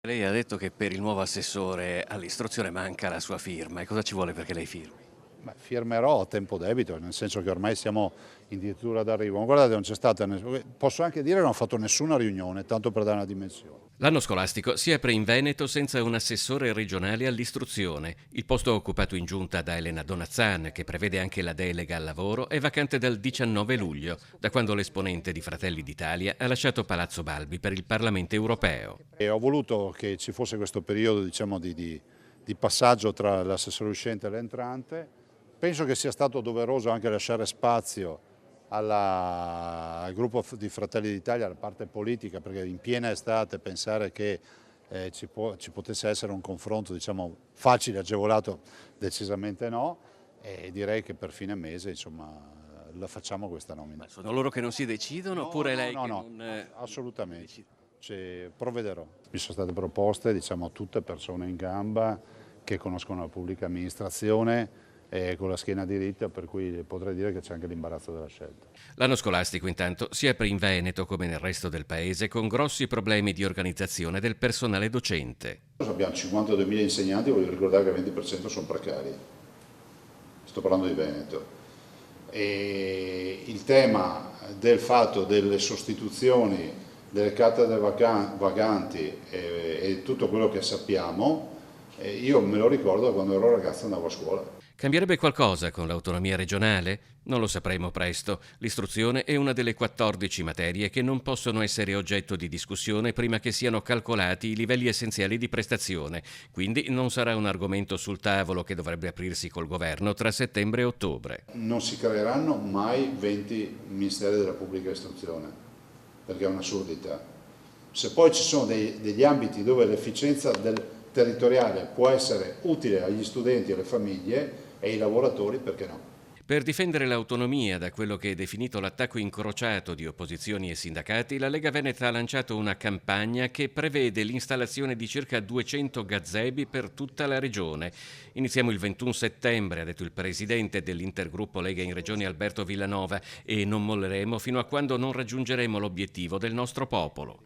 Lei ha detto che per il nuovo assessore all'istruzione manca la sua firma e cosa ci vuole perché lei firmi? Beh, firmerò a tempo debito, nel senso che ormai siamo addirittura d'arrivo. Ma guardate, non c'è stata, posso anche dire che non ho fatto nessuna riunione, tanto per dare una dimensione. L'anno scolastico si apre in Veneto senza un assessore regionale all'istruzione. Il posto occupato in giunta da Elena Donazzan, che prevede anche la delega al lavoro, è vacante dal 19 luglio, da quando l'esponente di Fratelli d'Italia ha lasciato Palazzo Balbi per il Parlamento europeo. E ho voluto che ci fosse questo periodo, diciamo, di passaggio tra l'assessore uscente e l'entrante. Penso che sia stato doveroso anche lasciare spazio al gruppo di Fratelli d'Italia, alla parte politica, perché in piena estate pensare che ci potesse essere un confronto, diciamo, facile, agevolato, decisamente no, e direi che per fine mese, insomma, la facciamo questa nomina. Ma sono loro che non si decidono oppure lei che No, non assolutamente. decide? Provvederò. Mi sono state proposte, diciamo, tutte persone in gamba che conoscono la pubblica amministrazione e con la schiena diritta, per cui potrei dire che c'è anche l'imbarazzo della scelta. L'anno scolastico intanto si apre in Veneto come nel resto del paese con grossi problemi di organizzazione del personale docente. Abbiamo 52.000 insegnanti, voglio ricordare che il 20% sono precari. Sto parlando di Veneto. E il tema del fatto delle sostituzioni, delle cattedre vaganti e tutto quello che sappiamo, io me lo ricordo da quando ero ragazzo e andavo a scuola. Cambierebbe qualcosa con l'autonomia regionale? Non lo sapremo presto. L'istruzione è una delle 14 materie che non possono essere oggetto di discussione prima che siano calcolati i livelli essenziali di prestazione, quindi non sarà un argomento sul tavolo che dovrebbe aprirsi col governo tra settembre e ottobre. Non si creeranno mai 20 ministeri della pubblica istruzione, perché è un'assurdità. Se poi ci sono degli ambiti dove l'efficienza territoriale può essere utile agli studenti e alle famiglie e ai lavoratori, perché no? Per difendere l'autonomia da quello che è definito l'attacco incrociato di opposizioni e sindacati, la Lega Veneta ha lanciato una campagna che prevede l'installazione di circa 200 gazebi per tutta la regione. Iniziamo il 21 settembre, ha detto il presidente dell'intergruppo Lega in Regione Alberto Villanova, e non molleremo fino a quando non raggiungeremo l'obiettivo del nostro popolo.